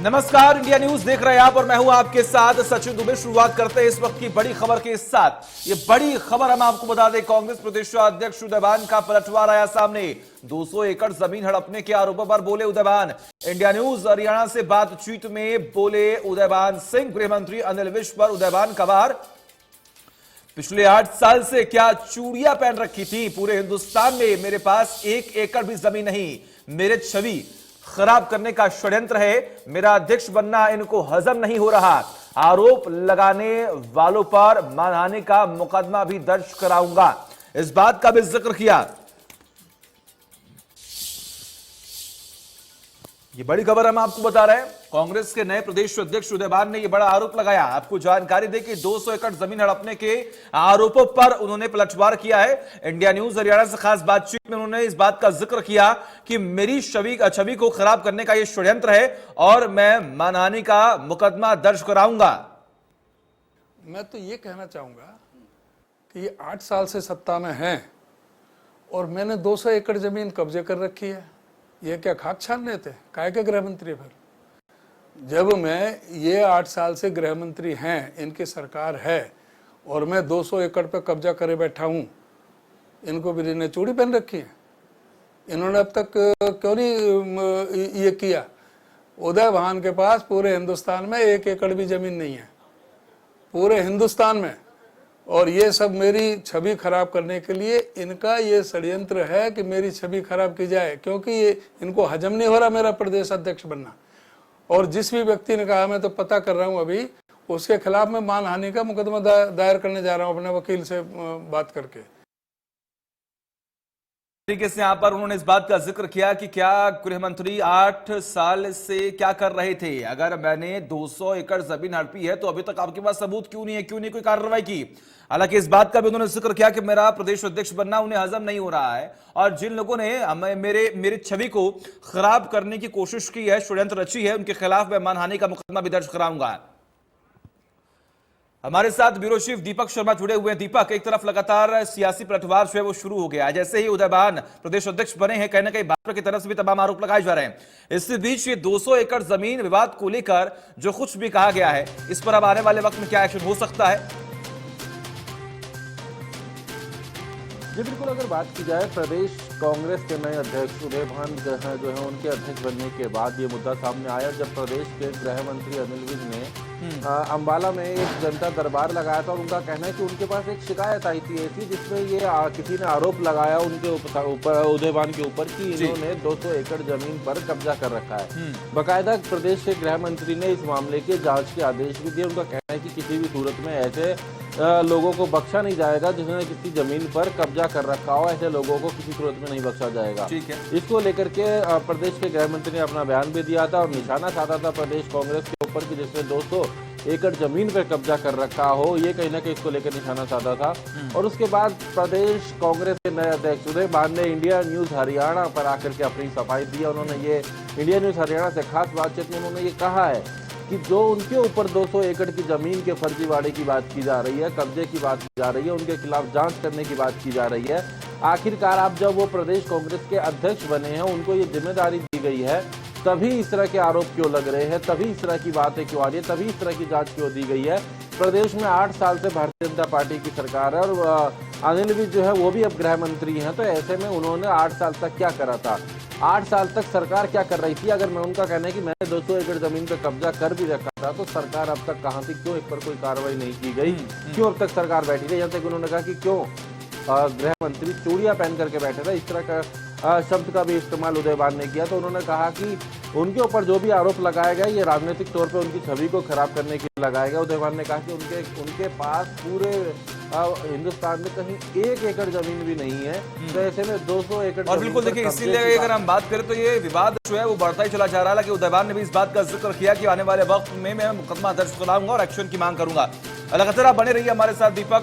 नमस्कार, India news देख रहे हैं आप और मैं हूं आपके साथ सचिन दुबे। शुरुआत करते हैं इस वक्त की बड़ी खबर के साथ। ये बड़ी खबर हम आपको बता दें, कांग्रेस प्रदेशाध्यक्ष उदयभान का पलटवार आया सामने। 200 एकड़ जमीन हड़पने के आरोपों पर बोले उदयभान। इंडिया न्यूज हरियाणा से बातचीत में बोले उदयभान सिंह। गृह मंत्री अनिल विज पर उदयभान का वार। पिछले 8 साल से क्या चूड़ियां पहन रखी थी? पूरे हिंदुस्तान में मेरे पास 1 एकड़ भी जमीन नहीं। मेरे छवि खराब करने का षड्यंत्र है। मेरा अध्यक्ष बनना इनको हजम नहीं हो रहा। आरोप लगाने वालों पर मानहानि का मुकदमा भी दर्ज कराऊंगा। इस बात का भी जिक्र किया। ये बड़ी खबर हम आपको बता रहे हैं। कांग्रेस के नए प्रदेश अध्यक्ष उदयभान ने यह बड़ा आरोप लगाया। आपको जानकारी दे कि 200 एकड़ जमीन हड़पने के आरोपों पर उन्होंने पलटवार किया है। इंडिया न्यूज हरियाणा से खास बातचीत में उन्होंने इस बात का जिक्र किया कि मेरी छवि को खराब करने का यह षड्यंत्र है और मैं मानहानि का मुकदमा दर्ज कराऊंगा। मैं तो ये कहना चाहूंगा कि ये 8 साल से सत्ता में हैं और मैंने 200 एकड़ जमीन कब्जे कर रखी है। ये क्या खाक छान रहे थे? काय के गृह मंत्री? फिर जब मैं ये 8 साल से गृह मंत्री हैं, इनकी सरकार है और मैं 200 एकड़ पे कब्जा करे बैठा हूँ, इनको भी ने चूड़ी पहन रखी है। इन्होंने अब तक क्यों नहीं ये किया? उदयभान के पास पूरे हिंदुस्तान में 1 एकड़ भी जमीन नहीं है, पूरे हिंदुस्तान में। और ये सब मेरी छवि खराब करने के लिए इनका ये षड्यंत्र है कि मेरी छवि खराब की जाए, क्योंकि ये इनको हजम नहीं हो रहा मेरा प्रदेश अध्यक्ष बनना। और जिस भी व्यक्ति ने कहा, मैं तो पता कर रहा हूं अभी, उसके खिलाफ मैं मानहानि का मुकदमा दायर करने जा रहा हूं अपने वकील से बात करके। तरीके से यहां पर उन्होंने इस बात का जिक्र किया कि क्या गृह मंत्री 8 साल से क्या कर रहे थे? अगर मैंने 200 एकड़ जमीन हड़पी है तो अभी तक आपके पास सबूत क्यों नहीं है? क्यों नहीं कोई कार्रवाई की? हालांकि इस बात का भी उन्होंने जिक्र किया कि मेरा प्रदेश अध्यक्ष बनना उन्हें हजम नहीं हो रहा है और जिन लोगों ने मेरी छवि को खराब करने की कोशिश की है, षड्यंत्र रची है, उनके खिलाफ मैं मानहानि का मुकदमा भी दर्ज कराऊंगा। हमारे साथ ब्यूरो चीफ दीपक शर्मा जुड़े हुए हैं। दीपक, एक तरफ लगातार सियासी पलटवार जो है वो शुरू हो गया है। जैसे ही उदयभान प्रदेश अध्यक्ष बने हैं, कहीं ना कहीं भाजपा की तरफ से भी तमाम आरोप लगाए जा रहे हैं। इसी बीच ये 200 एकड़ जमीन विवाद को लेकर जो कुछ भी कहा गया है, इस पर अब आने वाले वक्त में क्या एक्शन हो सकता है? जी बिल्कुल, अगर बात की जाए प्रदेश कांग्रेस के नए अध्यक्ष उदयभान जो है उनके अध्यक्ष बनने के बाद ये मुद्दा सामने आया जब प्रदेश के गृह मंत्री अनिल विज ने अंबाला में एक जनता दरबार लगाया था और उनका कहना है कि उनके पास एक शिकायत आई थी ऐसी, जिसमें ये किसी ने आरोप लगाया उनके ऊपर उदयभान के ऊपर कि इन्होंने 200 एकड़ जमीन पर कब्जा कर रखा है। बाकायदा प्रदेश के गृह मंत्री ने इस मामले के जांच के आदेश भी दिए। उनका कहना है कि किसी भी सूरत में ऐसे लोगों को बख्शा नहीं जाएगा जिन्होंने किसी जमीन पर कब्जा कर रखा हो। ऐसे लोगों को किसी सूरत में नहीं बख्शा जाएगा। ठीक है। इसको लेकर के प्रदेश के गृह मंत्री ने अपना बयान भी दिया था और निशाना साधा था प्रदेश कांग्रेस के ऊपर कि जिसने 200 एकड़ जमीन पर कब्जा कर रखा हो। ये कहीं ना कहीं इसको लेकर निशाना साधा था। और उसके बाद प्रदेश कांग्रेस के नए अध्यक्ष उदयभान ने इंडिया न्यूज हरियाणा पर आकर के अपनी सफाई दी। उन्होंने ये इंडिया न्यूज हरियाणा से खास बातचीत में उन्होंने ये कहा है कि जो उनके ऊपर 200 एकड़ की जमीन के फर्जीवाड़े की बात की जा रही है, कब्जे की बात की जा रही है, उनके खिलाफ जांच करने की बात की जा रही है। आखिरकार आप जब वो प्रदेश कांग्रेस के अध्यक्ष बने हैं, उनको ये जिम्मेदारी दी गई है, तभी इस तरह के आरोप क्यों लग रहे हैं? तभी इस तरह की बातें क्यों आ रही है? तभी इस तरह की जांच क्यों दी गई है? प्रदेश में 8 साल से भारतीय जनता पार्टी की सरकार है और अनिल विज जो है वो भी अब गृह मंत्री हैं। तो ऐसे में उन्होंने 8 साल तक क्या करा था? 8 साल तक सरकार क्या कर रही थी? अगर मैं उनका कहना है कि मैंने 200 एकड़ जमीन पर कब्जा कर भी रखा था, तो सरकार अब तक कहां थी? क्यों इस पर कोई कार्रवाई नहीं की गई? क्यों अब तक सरकार बैठी रही? यहाँ तक उन्होंने कहा कि क्यों गृह मंत्री चूड़ियां पहन करके बैठे थे। इस तरह का शब्द का भी इस्तेमाल उदयभान ने किया। तो उन्होंने कहा कि उनके ऊपर जो भी आरोप लगाया गया ये राजनीतिक तौर पे उनकी छवि को खराब करने के लिए लगाया गया। उदयभान ने कहा कि उनके पास पूरे हिंदुस्तान में कहीं 1 एकड़ जमीन भी नहीं है। तो ऐसे में 200 एकड़ और बिल्कुल देखिए, इसीलिए अगर हम बात करें तो ये विवाद जो है वो बढ़ता ही चला जा रहा है। कि उदयभान ने भी इस बात का जिक्र किया कि आने वाले वक्त में मैं मुकदमा दर्ज कराऊंगा और एक्शन की मांग करूंगा। लगातार आप बने रहिए हमारे साथ दीपक।